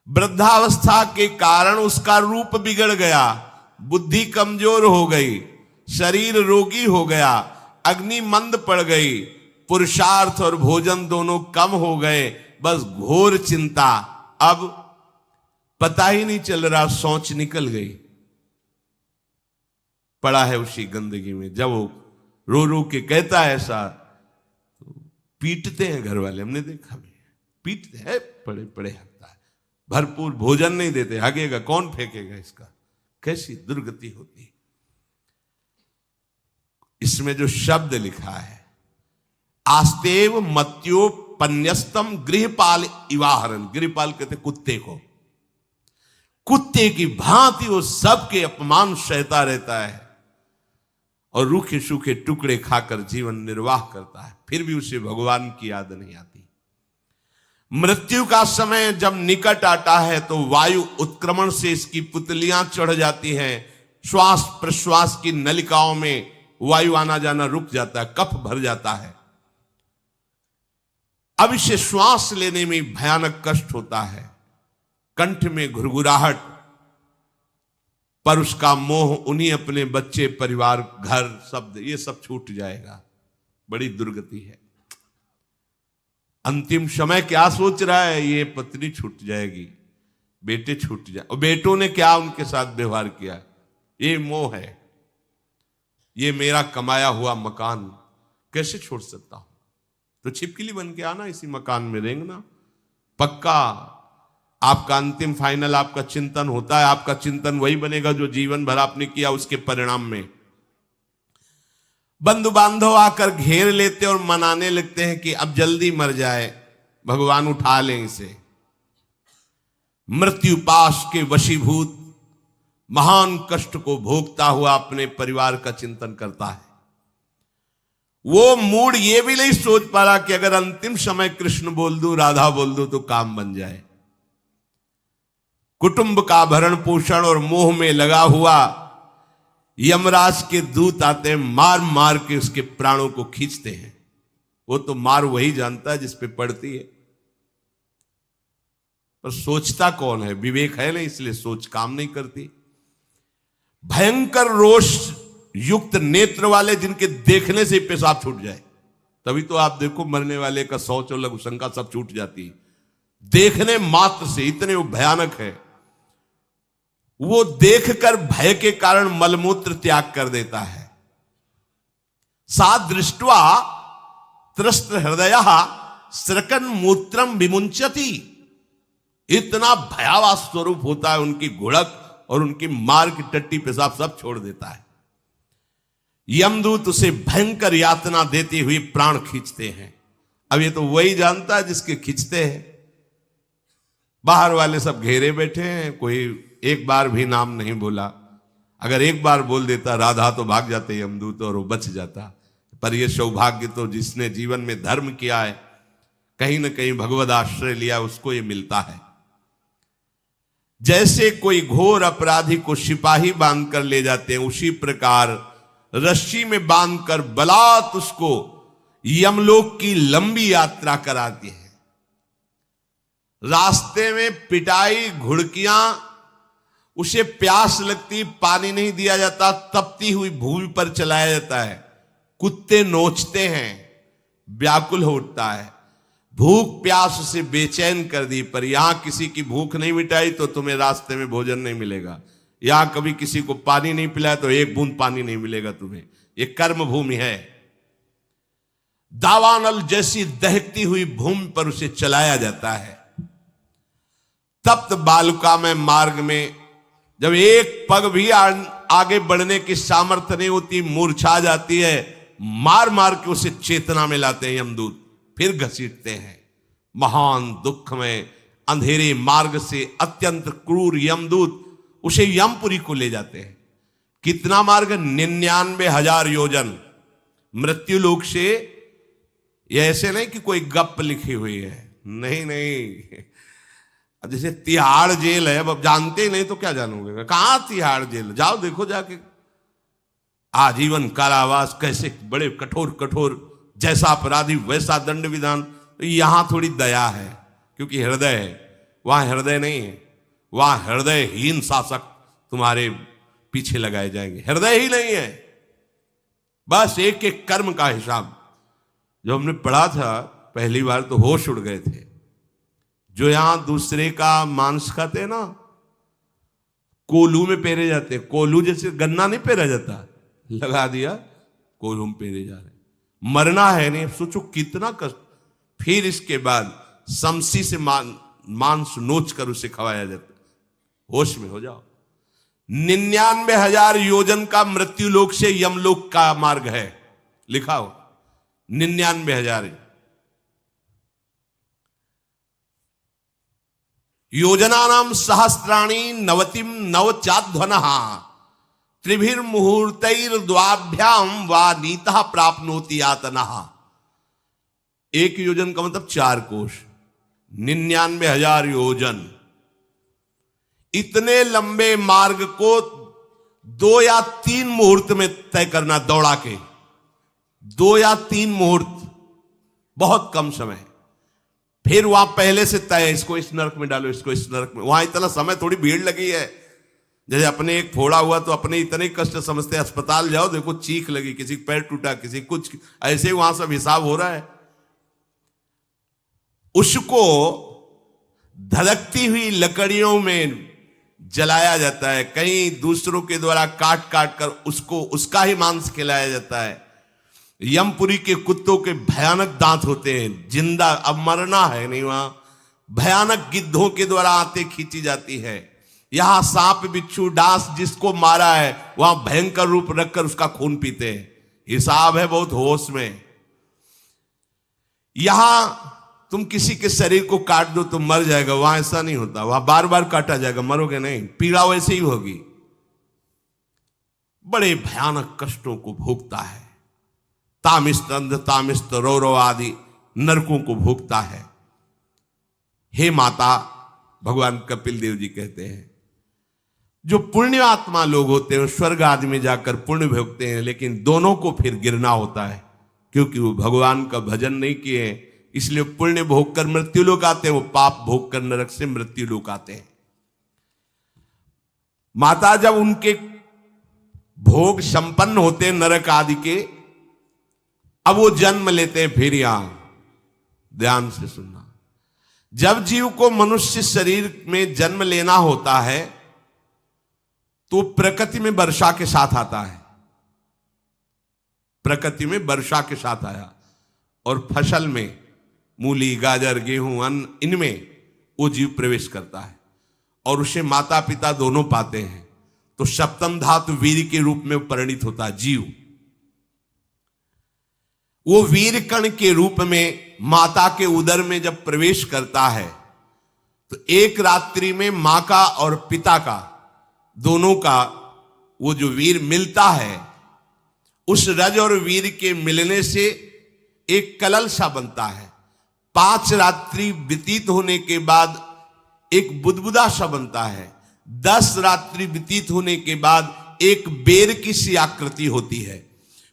वृद्धावस्था के कारण उसका रूप बिगड़ गया, बुद्धि कमजोर हो गई, शरीर रोगी हो गया, अग्नि मंद पड़ गई, पुरुषार्थ और भोजन दोनों कम हो गए, बस घोर चिंता। अब पता ही नहीं चल रहा, सोच निकल गई, पड़ा है उसी गंदगी में। जब वो रो रो के कहता है ऐसा, तो पीटते हैं घर वाले, हमने देखा भी, पीटते हैं, पड़े पड़े हकता है, भरपूर भोजन नहीं देते, हगेगा कौन, फेंकेगा इसका। कैसी दुर्गति होती। इसमें जो शब्द लिखा है, आस्तेव मत्योपन्यस्तम गृहपाल इवाहरन, गृहपाल कहते कुत्ते को, कुत्ते की भांति वो सबके अपमान सहता रहता है और रूखे सूखे टुकड़े खाकर जीवन निर्वाह करता है, फिर भी उसे भगवान की याद नहीं आती। मृत्यु का समय जब निकट आता है तो वायु उत्क्रमण से इसकी पुतलियां चढ़ जाती हैं, श्वास प्रश्वास की नलिकाओं में वायु आना जाना रुक जाता है, कफ भर जाता है। अब इसे श्वास लेने में भयानक कष्ट होता है, कंठ में घुरघुराहट, पर उसका मोह उन्हीं अपने बच्चे, परिवार, घर, शब्द, ये सब छूट जाएगा। बड़ी दुर्गति है। अंतिम समय क्या सोच रहा है, ये पत्नी छूट जाएगी, बेटे छूट जाए, और बेटों ने क्या उनके साथ व्यवहार किया, ये मोह है। ये मेरा कमाया हुआ मकान कैसे छोड़ सकता हूं, तो छिपकली बन के आना, इसी मकान में रेंगना। पक्का आपका अंतिम फाइनल आपका चिंतन होता है, आपका चिंतन वही बनेगा जो जीवन भर आपने किया, उसके परिणाम में। बंधु बांधव आकर घेर लेते और मनाने लगते हैं कि अब जल्दी मर जाए, भगवान उठा लें इसे। मृत्यु पाश के वशीभूत महान कष्ट को भोगता हुआ अपने परिवार का चिंतन करता है। वो मूड ये भी नहीं सोच पा रहा कि अगर अंतिम समय कृष्ण बोल दूं, राधा बोल दूं तो काम बन जाए। कुटुंब का भरण पोषण और मोह में लगा हुआ यमराज के दूत आते हैं, मार मार के उसके प्राणों को खींचते हैं। वो तो मार वही जानता है जिस पे पड़ती है, पर सोचता कौन है, विवेक है नहीं, इसलिए सोच काम नहीं करती। भयंकर रोष युक्त नेत्र वाले, जिनके देखने से पेशाब छूट जाए, तभी तो आप देखो मरने वाले का शौच और लघु शंका सब छूट जाती है, देखने मात्र से, इतने वो भयानक है। वो देखकर भय के कारण मलमूत्र त्याग कर देता है। सा दृष्ट्वा त्रस्त हृदय स्रकन मूत्रम विमुंचति, इतना भयावह स्वरूप होता है उनकी घुड़क, और उनकी मार की टट्टी पेशाब सब छोड़ देता है। यमदूत उसे भयंकर यातना देते हुए प्राण खींचते हैं। अब ये तो वही जानता है जिसके खींचते हैं। बाहर वाले सब घेरे बैठे हैं, कोई एक बार भी नाम नहीं बोला। अगर एक बार बोल देता राधा तो भाग जाते यमदूत और वो बच जाता। पर यह सौभाग्य तो जिसने जीवन में धर्म किया है, कहीं ना कहीं भगवद आश्रय लिया, उसको ये मिलता है। जैसे कोई घोर अपराधी को सिपाही बांधकर ले जाते हैं, उसी प्रकार रस्सी में बांधकर बलात् उसको यमलोक की लंबी यात्रा कराती है। रास्ते में पिटाई, घुड़कियां, उसे प्यास लगती, पानी नहीं दिया जाता, तपती हुई भूमि पर चलाया जाता है। कुत्ते नोचते हैं, व्याकुल हो उठता है। भूख प्यास उसे बेचैन कर दी, पर यहां किसी की भूख नहीं मिटाई तो तुम्हें रास्ते में भोजन नहीं मिलेगा। यहां कभी किसी को पानी नहीं पिलाया तो एक बूंद पानी नहीं मिलेगा तुम्हें। ये कर्म भूमि है। दावानल जैसी दहकती हुई भूमि पर उसे चलाया जाता है। तप्त बालुका में मार्ग में जब एक पग भी आगे बढ़ने की सामर्थ्य नहीं होती, मूर्छा जाती है, मार मार के उसे चेतना में लाते हैं यमदूत, फिर घसीटते हैं। महान दुख में अंधेरे मार्ग से अत्यंत क्रूर यमदूत उसे यमपुरी को ले जाते हैं। कितना मार्ग? 99,000 योजन मृत्यु लोक से। यह ऐसे नहीं कि कोई गप लिखी हुई है, नहीं नहीं। अब जैसे तिहाड़ जेल है, अब जानते ही नहीं तो क्या जानोगे, कहां तिहाड़ जेल, जाओ देखो जाके। आजीवन कारावास, कैसे बड़े कठोर कठोर, जैसा अपराधी वैसा दंड विधान। तो यहां थोड़ी दया है, क्योंकि हृदय है, वहां हृदय नहीं है, वहां हृदयहीन शासक तुम्हारे पीछे लगाए जाएंगे। हृदय ही नहीं है, बस एक एक कर्म का हिसाब। जो हमने पढ़ा था पहली बार तो होश उड़ गए थे। जो यहां दूसरे का मांस खाते हैं ना, कोल्हू में पेरे जाते हैं। कोल्हू जैसे गन्ना नहीं पेरा जाता, लगा दिया कोल्हू में पेरे जा रहे। मरना है नहीं, सोचो कितना कष्ट। फिर इसके बाद समसी से मांस नोच कर उसे खवाया जाता है। होश में हो जाओ। 99,000 योजन का मृत्यु लोक से यमलोक का मार्ग है, लिखा हो 99,000 योजनानाम सहस्राणी नवतिम नवचाध्वनः त्रिभिर्मुहूर्तैर्द्वाभ्याम वा नीतः प्राप्नोति यातनः। एक योजन का मतलब 4 कोश, 99,000 योजन। इतने लंबे मार्ग को 2 या 3 मुहूर्त में तय करना, दौड़ा के 2 या 3 मुहूर्त, बहुत कम समय। फिर वहां पहले से तय, इसको इस नरक में डालो, इसको इस नरक में। वहां इतना समय, थोड़ी भीड़ लगी है। जैसे अपने एक फोड़ा हुआ तो अपने इतने कष्ट समझते, अस्पताल जाओ देखो चीख लगी, किसी पैर टूटा, किसी कुछ, ऐसे वहां सब हिसाब हो रहा है। उसको धड़कती हुई लकड़ियों में जलाया जाता है, कहीं दूसरों के द्वारा काट काट कर उसको उसका ही मांस खिलाया जाता है। यमपुरी के कुत्तों के भयानक दांत होते हैं, जिंदा, अब मरना है नहीं, वहां भयानक गिद्धों के द्वारा आते खींची जाती है। यहां सांप बिच्छू डांस जिसको मारा है वहां भयंकर रूप रखकर उसका खून पीते हैं। हिसाब है बहुत होश में। यहां तुम किसी के शरीर को काट दो तो मर जाएगा, वहां ऐसा नहीं होता। वहां बार बार काटा जाएगा, मरोगे नहीं, पीड़ा वैसे ही होगी। बड़े भयानक कष्टों को भोगता है। तामिस्त अंध तामिस्त रौरव आदि नरकों को भोगता है। हे माता, भगवान कपिल देव जी कहते हैं, जो पुण्य आत्मा लोग होते हैं स्वर्ग आदि में जाकर पुण्य भोगते हैं, लेकिन दोनों को फिर गिरना होता है, क्योंकि वो भगवान का भजन नहीं किए, इसलिए पुण्य भोग कर मृत्यु लोक आते हैं, वो पाप भोग कर नरक से मृत्यु लोक आते हैं। माता जब उनके भोग संपन्न होते हैं नरक आदि के, अब वो जन्म लेते हैं फिर यहां। ध्यान से सुनना, जब जीव को मनुष्य शरीर में जन्म लेना होता है तो प्रकृति में वर्षा के साथ आता है। प्रकृति में वर्षा के साथ आया और फसल में मूली गाजर गेहूं अन्न, इनमें वो जीव प्रवेश करता है और उसे माता पिता दोनों पाते हैं। तो सप्तम धातु वीर के रूप में परिणित होता है जीव। वो वीर कण के रूप में माता के उदर में जब प्रवेश करता है तो एक रात्रि में मां का और पिता का, दोनों का वो जो वीर मिलता है, उस रज और वीर के मिलने से एक कलल सा बनता है। 5 रात्रि व्यतीत होने के बाद एक बुदबुदा सा बनता है। 10 रात्रि व्यतीत होने के बाद एक बेर की सी आकृति होती है।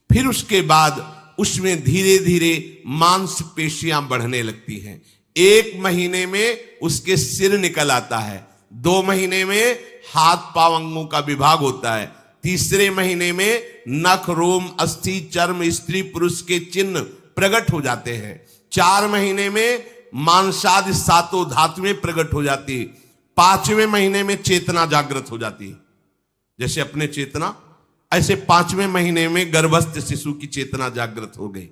फिर उसके बाद उसमें धीरे धीरे मांसपेशियां बढ़ने लगती हैं। 1 महीने में उसके सिर निकल आता है, 2 महीने में हाथ पांव अंगों का विभाग होता है, 3रे महीने में नख रोम अस्थि चर्म स्त्री पुरुष के चिन्ह प्रकट हो जाते हैं, 4 महीने में मांसादि 7 धातुएं प्रकट हो जाती है, 5वें महीने में चेतना जागृत हो जाती है। जैसे अपने चेतना, ऐसे 5वें महीने में गर्भस्थ शिशु की चेतना जागृत हो गई।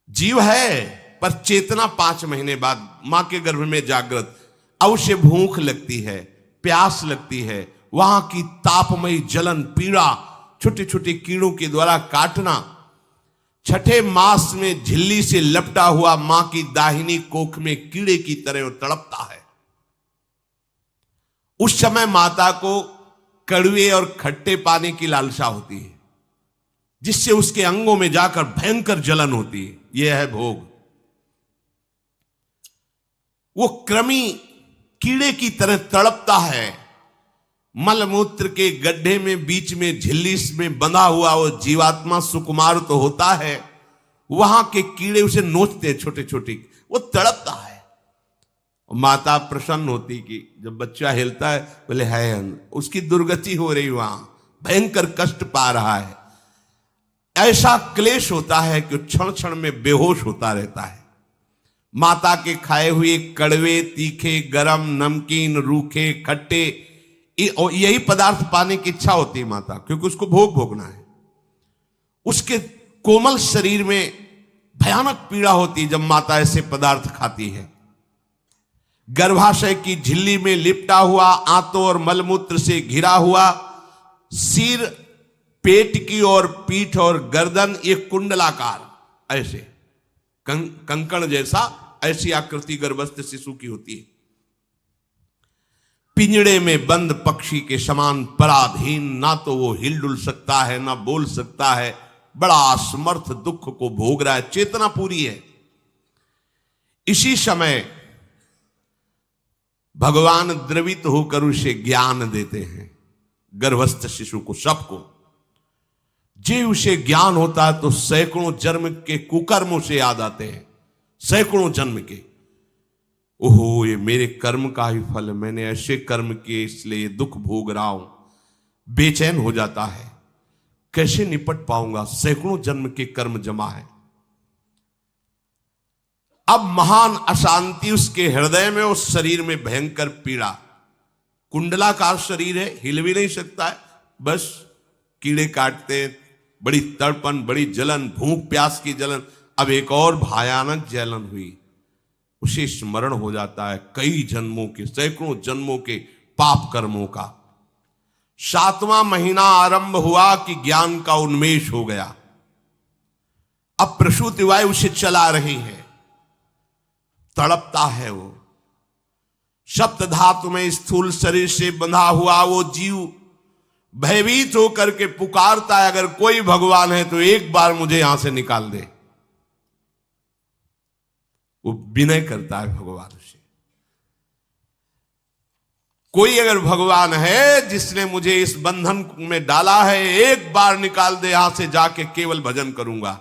जीव है पर चेतना 5 महीने बाद मां के गर्भ में जागृत। अब उसे भूख लगती है, प्यास लगती है, वहां की तापमयी जलन पीड़ा, छोटे छोटे कीड़ों के द्वारा काटना। 6ठे मास में झिल्ली से लपटा हुआ मां की दाहिनी कोख में कीड़े की तरह तड़पता है। उस समय माता को कड़वे और खट्टे पानी की लालसा होती है, जिससे उसके अंगों में जाकर भयंकर जलन होती है। यह है भोग। वो कृमि कीड़े की तरह तड़पता है। मलमूत्र के गड्ढे में बीच में झिल्ली में बंधा हुआ वो जीवात्मा सुकुमार तो होता है, वहां के कीड़े उसे नोचते हैं छोटे छोटे, वो तड़पता है माता प्रसन्न होती कि जब बच्चा हिलता है, बोले है उसकी दुर्गति हो रही, वहां भयंकर कष्ट पा रहा है। ऐसा क्लेश होता है कि क्षण क्षण में बेहोश होता रहता है। माता के खाए हुए कड़वे, तीखे, गरम, नमकीन, रूखे, खट्टे, यही पदार्थ पाने की इच्छा होती है माता, क्योंकि उसको भोग भोगना है। उसके कोमल शरीर में भयानक पीड़ा होती है जब माता ऐसे पदार्थ खाती है। गर्भाशय की झिल्ली में लिपटा हुआ, आंतों और मलमूत्र से घिरा हुआ सिर, पेट की और पीठ और गर्दन एक कुंडलाकार ऐसे कंकण जैसा, ऐसी आकृति गर्भस्थ शिशु की होती है। पिंजड़े में बंद पक्षी के समान पराधीन, ना तो वो हिलडुल सकता है ना बोल सकता है, बड़ा असमर्थ दुख को भोग रहा है, चेतना पूरी है। इसी समय भगवान द्रवित होकर उसे ज्ञान देते हैं, गर्भस्थ शिशु को, सबको। जे उसे ज्ञान होता है तो सैकड़ों जन्म के कुकर्मों से याद आते हैं, सैकड़ों जन्म के। ओहो, ये मेरे कर्म का ही फल है, मैंने ऐसे कर्म किए इसलिए दुख भोग रहा हूं। बेचैन हो जाता है, कैसे निपट पाऊंगा, सैकड़ों जन्म के कर्म जमा है। अब महान अशांति उसके हृदय में, उस शरीर में भयंकर पीड़ा। कुंडलाकार शरीर है, हिल भी नहीं सकता है, बस कीड़े काटते, बड़ी तड़पन, बड़ी जलन, भूख प्यास की जलन। अब एक और भयानक जलन हुई, उसे स्मरण हो जाता है कई जन्मों के, सैकड़ों जन्मों के पाप कर्मों का। 7वां महीना आरंभ हुआ कि ज्ञान का उन्मेष हो गया। अब प्रसूति वायु उसे चला रही है, तड़पता है वो। सप्त धातु में स्थूल शरीर से बंधा हुआ वो जीव भयभीत होकर के पुकारता है, अगर कोई भगवान है तो एक बार मुझे यहां से निकाल दे। वो विनय करता है भगवान से, कोई अगर भगवान है जिसने मुझे इस बंधन में डाला है, एक बार निकाल दे, यहां से जाके केवल भजन करूंगा।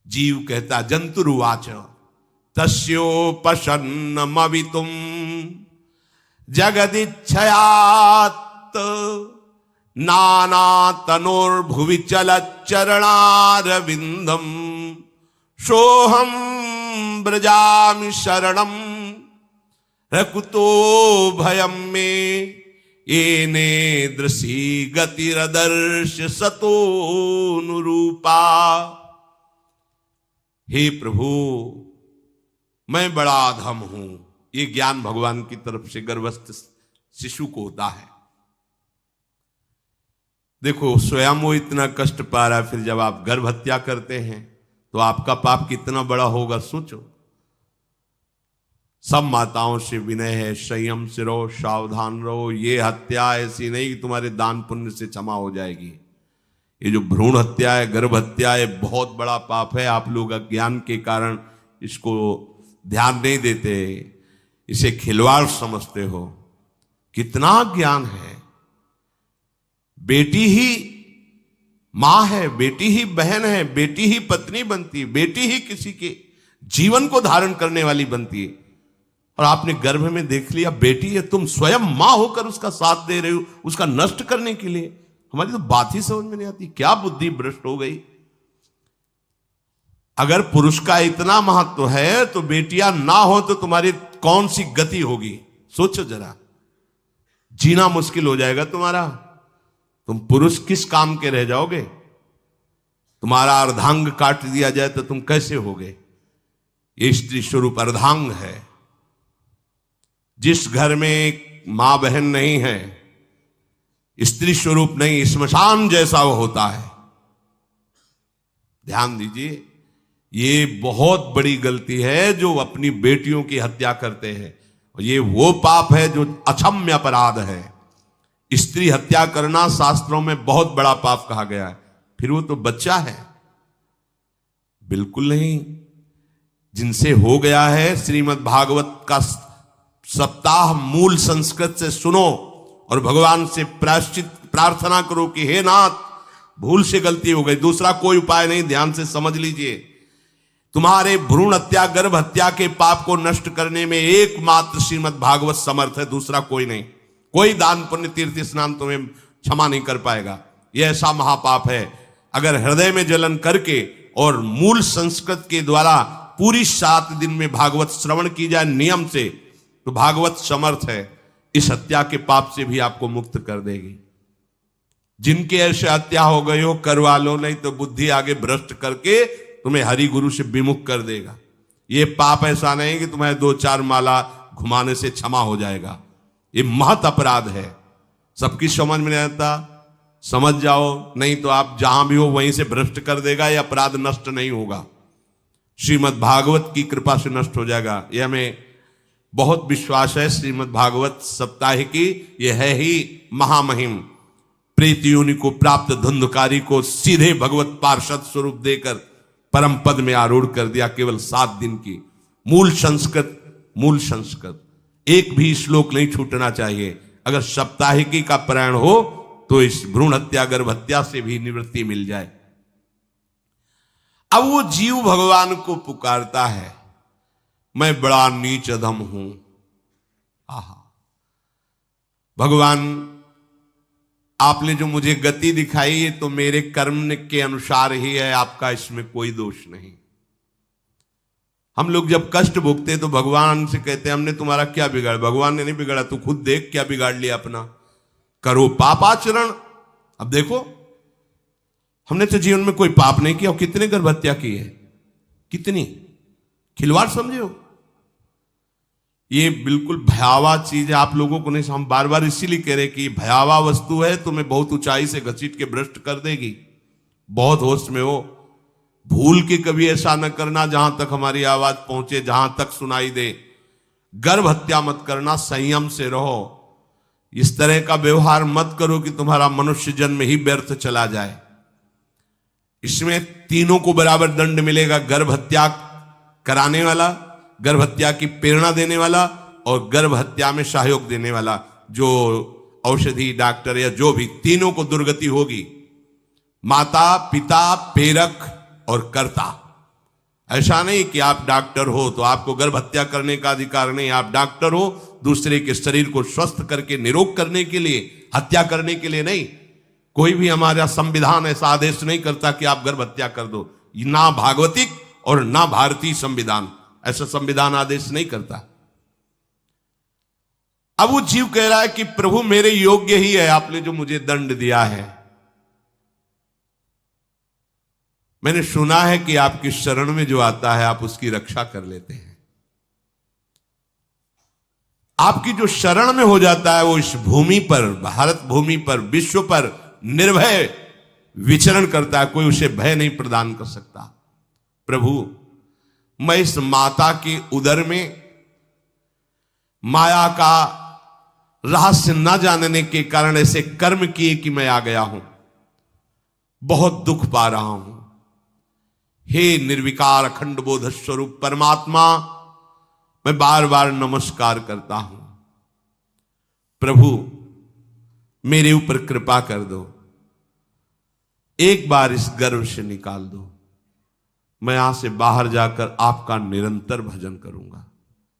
जीव कहता, जंतुरुवाच तस्योपशन्नमवितुम जगदिच्छयात् नाना तनोर्भुवि चलच्चरणारविंदम सोहम ब्रजामि शरणम रकुतो भयम में येने दृशी गतिरदर्श सतोनुरूपा। हे प्रभु, मैं बड़ा अधम हूं। ये ज्ञान भगवान की तरफ से गर्भस्थ शिशु को होता है। देखो, स्वयं वो इतना कष्ट पा रहा है, फिर जब आप गर्भ हत्या करते हैं तो आपका पाप कितना बड़ा होगा, सोचो। सब माताओं से विनय है, संयम से रहो, सावधान रहो। ये हत्या ऐसी नहीं कि तुम्हारे दान पुण्य से क्षमा हो जाएगी। ये जो भ्रूण हत्या है, गर्भ हत्या है, बहुत बड़ा पाप है। आप लोग अज्ञान के कारण इसको ध्यान नहीं देते, इसे खिलवाड़ समझते हो। कितना ज्ञान है। बेटी ही मां है, बेटी ही बहन है, बेटी ही पत्नी बनती है, बेटी ही किसी के जीवन को धारण करने वाली बनती है। और आपने गर्भ में देख लिया बेटी है, तुम स्वयं मां होकर उसका साथ दे रहे हो, उसका नष्ट करने के लिए। हमारी तो बात ही समझ में नहीं आती, क्या बुद्धि भ्रष्ट हो गई। अगर पुरुष का इतना महत्व है तो बेटियां ना हो तो तुम्हारी कौन सी गति होगी, सोचो जरा। जीना मुश्किल हो जाएगा तुम्हारा। तुम पुरुष किस काम के रह जाओगे। तुम्हारा अर्धांग काट दिया जाए तो तुम कैसे होगे। ये स्त्री स्वरूप अर्धांग है। जिस घर में मां बहन नहीं है, स्त्री स्वरूप नहीं, श्मशान जैसा वो होता है। ध्यान दीजिए, ये बहुत बड़ी गलती है जो अपनी बेटियों की हत्या करते हैं। और ये वो पाप है जो अक्षम्य अपराध है। स्त्री हत्या करना शास्त्रों में बहुत बड़ा पाप कहा गया है। फिर वो तो बच्चा है, बिल्कुल नहीं। जिनसे हो गया है, श्रीमद् भागवत का सप्ताह मूल संस्कृत से सुनो और भगवान से प्रायश्चित प्रार्थना करो कि हे नाथ, भूल से गलती हो गई, दूसरा कोई उपाय नहीं। ध्यान से समझ लीजिए। तुम्हारे भ्रूण हत्या, गर्भ हत्या के पाप को नष्ट करने में एकमात्र श्रीमद् भागवत समर्थ है, दूसरा कोई नहीं। कोई दान पुण्य तीर्थ स्नान तुम्हें क्षमा नहीं कर पाएगा। यह ऐसा महापाप है। अगर हृदय में जलन करके और मूल संस्कृत के द्वारा पूरी 7 दिन में भागवत श्रवण की जाए नियम से, तो भागवत समर्थ है, इस हत्या के पाप से भी आपको मुक्त कर देगी। जिनके ऐसे हत्या हो गई हो करवा लो, नहीं तो बुद्धि आगे भ्रष्ट करके तुम्हें हरि गुरु से विमुख कर देगा। ये पाप ऐसा नहीं कि तुम्हें 2-4 माला घुमाने से क्षमा हो जाएगा। ये महत अपराध है। सबकी समझ में नहीं आता, समझ जाओ, नहीं तो आप जहां भी हो वहीं से भ्रष्ट कर देगा। ये अपराध नष्ट नहीं होगा, श्रीमद् भागवत की कृपा से नष्ट हो जाएगा। यह हमें बहुत विश्वास है। श्रीमद् भागवत सप्ताहिकी यह है ही महामहिम। प्रेत योनि को प्राप्त धुंधकारी को सीधे भगवत पार्षद स्वरूप देकर परम पद में आरूढ़ कर दिया। केवल 7 दिन की मूल संस्कृत एक भी श्लोक नहीं छूटना चाहिए। अगर सप्ताहिकी का पारायण हो तो इस भ्रूण हत्या, गर्भ हत्या से भी निवृत्ति मिल जाए। अब वो जीव भगवान को पुकारता है, मैं बड़ा नीच अधम हूं। आहा, भगवान आपने जो मुझे गति दिखाई है तो मेरे कर्म के अनुसार ही है, आपका इसमें कोई दोष नहीं। हम लोग जब कष्ट भोगते तो भगवान से कहते हैं हमने तुम्हारा क्या बिगाड़ा। भगवान ने नहीं बिगाड़ा, तू खुद देख क्या बिगाड़ लिया अपना। करो पापाचरण। अब देखो, हमने तो जीवन में कोई पाप नहीं किया और कितने गर्भ हत्या की है, कितनी खिलवाड़ समझे हो। ये बिल्कुल भयावह चीज है, आप लोगों को नहीं। हम बार बार इसीलिए कह रहे कि भयावह वस्तु है, तुम्हें बहुत ऊंचाई से घसीट के भ्रष्ट कर देगी। बहुत होश में हो, भूल के कभी ऐसा न करना जहां तक हमारी आवाज पहुंचे, जहां तक सुनाई दे। गर्भ हत्या मत करना, संयम से रहो। इस तरह का व्यवहार मत करो कि तुम्हारा मनुष्य जन्म ही व्यर्थ चला जाए। इसमें तीनों को बराबर दंड मिलेगा। गर्भ हत्या कराने वाला, गर्भ हत्या की प्रेरणा देने वाला और गर्भ हत्या में सहयोग देने वाला, जो औषधि डॉक्टर या जो भी, तीनों को दुर्गति होगी। माता, पिता, प्रेरक और कर्ता। ऐसा नहीं कि आप डॉक्टर हो तो आपको गर्भ हत्या करने का अधिकार नहीं। आप डॉक्टर हो दूसरे के शरीर को स्वस्थ करके निरोग करने के लिए, हत्या करने के लिए नहीं। कोई भी हमारा संविधान ऐसा आदेश नहीं करता कि आप गर्भ हत्या कर दो। ना भागवतिक और ना भारतीय संविधान ऐसा संविधान आदेश नहीं करता। अब वो जीव कह रहा है कि प्रभु मेरे योग्य ही है, आपने जो मुझे दंड दिया है। मैंने सुना है कि आपकी शरण में जो आता है आप उसकी रक्षा कर लेते हैं। आपकी जो शरण में हो जाता है वो इस भूमि पर, भारत भूमि पर, विश्व पर निर्भय विचरण करता है। कोई उसे भय नहीं प्रदान कर सकता। प्रभु, मैं इस माता के उदर में माया का रहस्य न जानने के कारण ऐसे कर्म किए कि मैं आ गया हूं। बहुत दुख पा रहा हूं। हे निर्विकार अखंड बोध स्वरूप परमात्मा, मैं बार बार नमस्कार करता हूं। प्रभु, मेरे ऊपर कृपा कर दो। एक बार इस गर्भ से निकाल दो। मैं यहां से बाहर जाकर आपका निरंतर भजन करूंगा।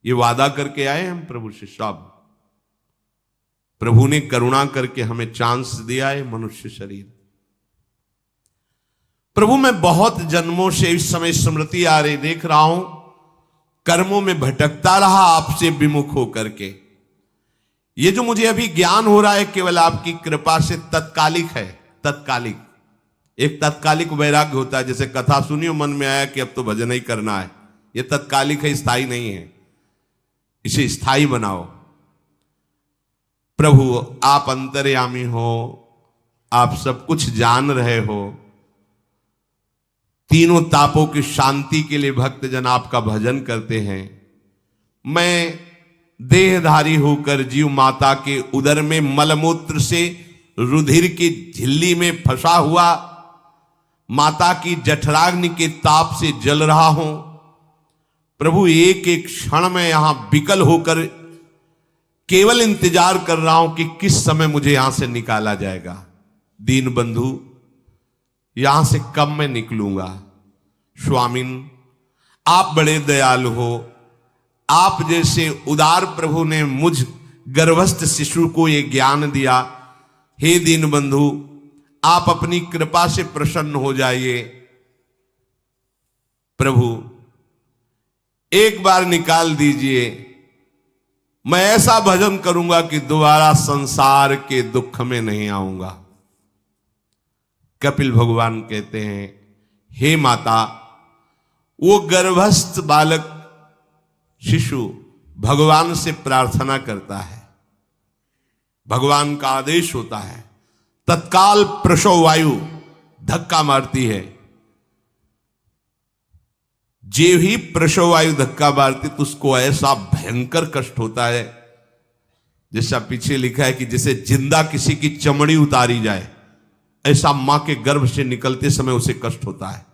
ये वादा करके आए हम प्रभु से सब। प्रभु ने करुणा करके हमें चांस दिया है मनुष्य शरीर। प्रभु, मैं बहुत जन्मों से इस समय स्मृति आ रही, देख रहा हूं कर्मों में भटकता रहा आपसे विमुख होकर के। ये जो मुझे अभी ज्ञान हो रहा है केवल आपकी कृपा से तत्कालिक है। तत्कालिक, एक तत्कालिक वैराग्य होता है। जैसे कथा सुनियो, मन में आया कि अब तो भजन ही करना है। ये तत्कालिक है, स्थायी नहीं है। इसे स्थायी बनाओ। प्रभु, आप अंतर्यामी हो, आप सब कुछ जान रहे हो। तीनों तापों की शांति के लिए भक्तजन आपका भजन करते हैं। मैं देहधारी होकर जीव माता के उदर में मलमूत्र से रुधिर की झिल्ली में फंसा हुआ माता की जठराग्नि के ताप से जल रहा हूं। प्रभु, एक एक क्षण में यहां विकल होकर केवल इंतजार कर रहा हूं कि किस समय मुझे यहां से निकाला जाएगा। दीन बंधु, यहां से कब मैं निकलूंगा। स्वामिन, आप बड़े दयालु हो, आप जैसे उदार प्रभु ने मुझ गर्भस्थ शिशु को ये ज्ञान दिया। हे दीनबंधु, आप अपनी कृपा से प्रसन्न हो जाइए। प्रभु एक बार निकाल दीजिए, मैं ऐसा भजन करूंगा कि दोबारा संसार के दुख में नहीं आऊंगा। कपिल भगवान कहते हैं, हे माता, वो गर्भस्थ बालक शिशु भगवान से प्रार्थना करता है, भगवान का आदेश होता है, तत्काल प्रसव वायु धक्का मारती है। जे ही प्रसव वायु धक्का मारती तो उसको ऐसा भयंकर कष्ट होता है, जैसा पीछे लिखा है कि जैसे जिंदा किसी की चमड़ी उतारी जाए, ऐसा मां के गर्भ से निकलते समय उसे कष्ट होता है।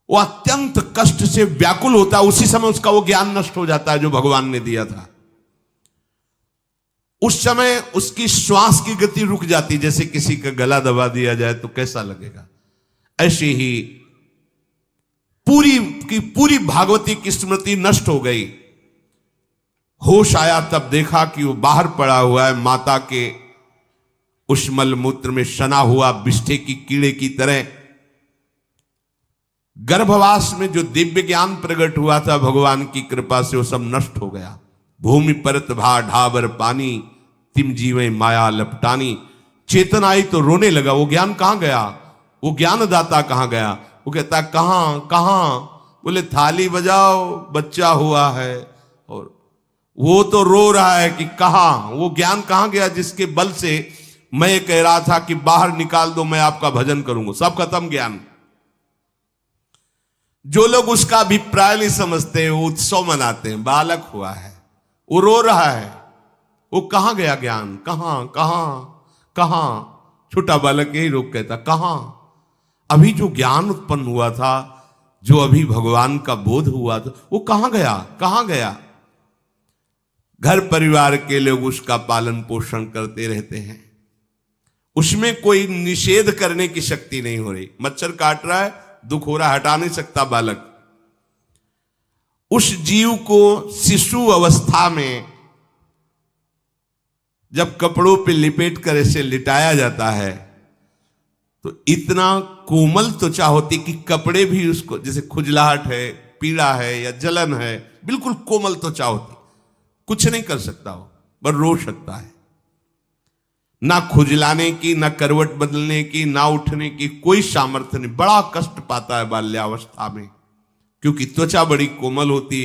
वो अत्यंत कष्ट से व्याकुल होता है। उसी समय उसका वो ज्ञान नष्ट हो जाता है जो भगवान ने दिया था। उस समय उसकी श्वास की गति रुक जाती, जैसे किसी का गला दबा दिया जाए तो कैसा लगेगा। ऐसे ही पूरी की पूरी भागवती की स्मृति नष्ट हो गई। होश आया तब देखा कि वो बाहर पड़ा हुआ है, माता के उस मलमूत्र में सना हुआ बिष्ठे की कीड़े की तरह। गर्भवास में जो दिव्य ज्ञान प्रकट हुआ था भगवान की कृपा से, वो सब नष्ट हो गया। भूमि परत भा ढाबर पानी, तिम जीवे माया लपटानी। चेतन आई तो रोने लगा। वो ज्ञान कहां गया, वो ज्ञानदाता कहां गया। वो कहता कहां कहां, बोले थाली बजाओ, बच्चा हुआ है। और वो तो रो रहा है कि कहां, वो ज्ञान कहां गया जिसके बल से मैं कह रहा था कि बाहर निकाल दो, मैं आपका भजन करूंगा। सब खत्म ज्ञान। जो लोग उसका अभिप्राय नहीं समझते, वो उत्सव मनाते हैं, बालक हुआ है, वो रो रहा है, वो कहां गया ज्ञान, कहां कहां कहां। छोटा बालक यही रोक कहता कहां। अभी जो ज्ञान उत्पन्न हुआ था, जो अभी भगवान का बोध हुआ था, वो कहां गया, कहां गया। घर परिवार के लोग उसका पालन पोषण करते रहते हैं, उसमें कोई निषेध करने की शक्ति नहीं हो रही। मच्छर काट रहा है, दुख हो रहा, हटा नहीं सकता बालक। उस जीव को शिशु अवस्था में जब कपड़ों पे लिपेट कर ऐसे लिटाया जाता है तो इतना कोमल त्वचा होती कि कपड़े भी उसको, जैसे खुजलाहट है, पीड़ा है या जलन है, बिल्कुल कोमल त्वचा होती, कुछ नहीं कर सकता हो, बस रो सकता है। ना खुजलाने की, ना करवट बदलने की, ना उठने की कोई सामर्थ्य नहीं। बड़ा कष्ट पाता है बाल्यावस्था में, क्योंकि त्वचा बड़ी कोमल होती,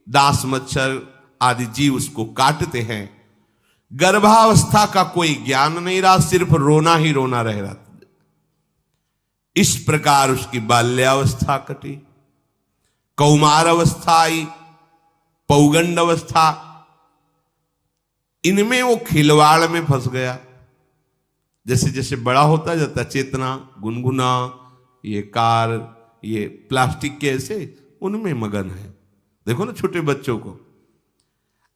दास मच्छर आदि जीव उसको काटते हैं। गर्भावस्था का कोई ज्ञान नहीं रहा, सिर्फ रोना ही रोना रह रहा। इस प्रकार उसकी बाल्यावस्था कटी, कौमार अवस्था आई, पौगंड अवस्था, इनमें वो खिलवाड़ में फंस गया। जैसे जैसे बड़ा होता जाता, चेतना, गुनगुना, ये कार, ये प्लास्टिक के ऐसे उनमें मगन है। देखो ना छोटे बच्चों को,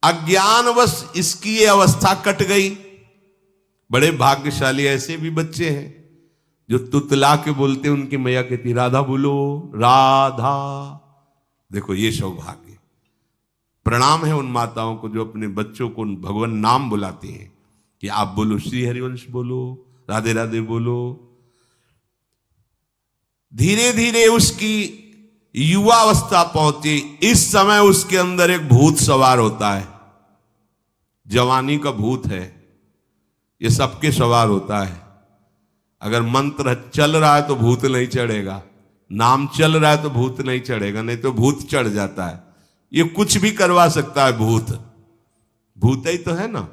अज्ञानवश इसकी ये अवस्था कट गई। बड़े भाग्यशाली ऐसे भी बच्चे हैं जो तुतला के बोलते, उनकी मैया कहती राधा बोलो, राधा। देखो ये सौभाग्य, प्रणाम है उन माताओं को जो अपने बच्चों को भगवान नाम बुलाती हैं कि आप बोलो, श्री हरिवंश बोलो, राधे राधे बोलो। धीरे धीरे उसकी युवावस्था पहुंची। इस समय उसके अंदर एक भूत सवार होता है, जवानी का भूत है, ये सबके सवार होता है। अगर मंत्र चल रहा है तो भूत नहीं चढ़ेगा, नाम चल रहा है तो भूत नहीं चढ़ेगा, नहीं तो भूत चढ़ जाता है। ये कुछ भी करवा सकता है भूत, भूत ही तो है ना।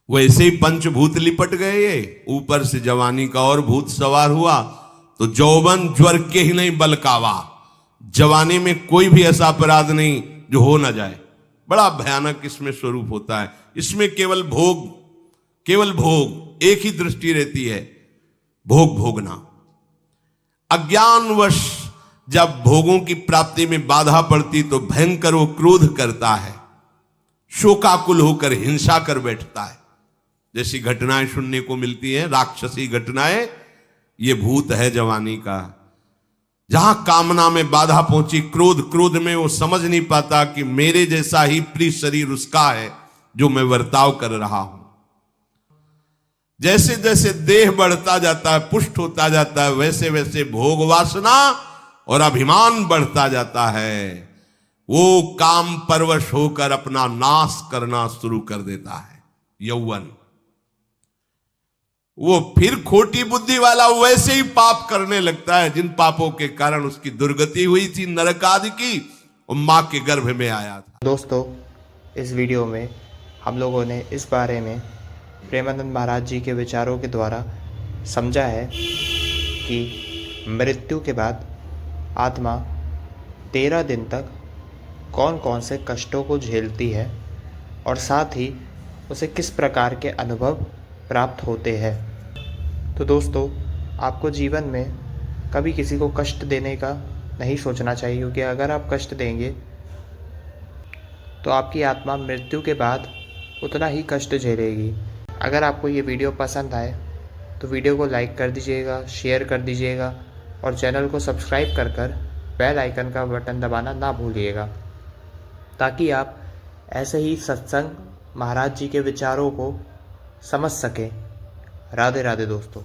वैसे ही पंचभूत लिपट गए, ये ऊपर से जवानी का और भूत सवार हुआ तो जौवन ज्वर के ही नहीं बलकावा। जवानी में कोई भी ऐसा अपराध नहीं जो हो ना जाए। बड़ा भयानक इसमें स्वरूप होता है। इसमें केवल भोग, केवल भोग, एक ही दृष्टि रहती है, भोग भोगना। अज्ञानवश जब भोगों की प्राप्ति में बाधा पड़ती तो भयंकर वो क्रोध करता है, शोकाकुल होकर हिंसा कर बैठता है। जैसी घटनाएं सुनने को मिलती हैं, राक्षसी घटनाएं, ये भूत है जवानी का। जहां कामना में बाधा पहुंची, क्रोध में वो समझ नहीं पाता कि मेरे जैसा ही प्रिय शरीर उसका है जो मैं वर्ताव कर रहा हूं। जैसे जैसे देह बढ़ता जाता है, पुष्ट होता जाता है, वैसे वैसे भोग वासना और अभिमान बढ़ता जाता है। वो काम परवश होकर अपना नाश करना शुरू कर देता है। यौवन, वो फिर खोटी बुद्धि वाला वैसे ही पाप करने लगता है जिन पापों के कारण उसकी दुर्गति हुई थी, नरक आदि की, और मां के गर्भ में आया था। दोस्तों, इस वीडियो में हम लोगों ने इस बारे में प्रेमानंद महाराज जी के विचारों के द्वारा समझा है कि मृत्यु के बाद आत्मा 13 दिन तक कौन कौन से कष्टों को झेलती है और साथ ही उसे किस प्रकार के अनुभव प्राप्त होते हैं। तो दोस्तों, आपको जीवन में कभी किसी को कष्ट देने का नहीं सोचना चाहिए, क्योंकि अगर आप कष्ट देंगे तो आपकी आत्मा मृत्यु के बाद उतना ही कष्ट झेलेगी। अगर आपको ये वीडियो पसंद आए तो वीडियो को लाइक कर दीजिएगा, शेयर कर दीजिएगा और चैनल को सब्सक्राइब कर बेल आइकन का बटन दबाना ना भूलिएगा, ताकि आप ऐसे ही सत्संग महाराज जी के विचारों को समझ सकें। राधे राधे दोस्तों।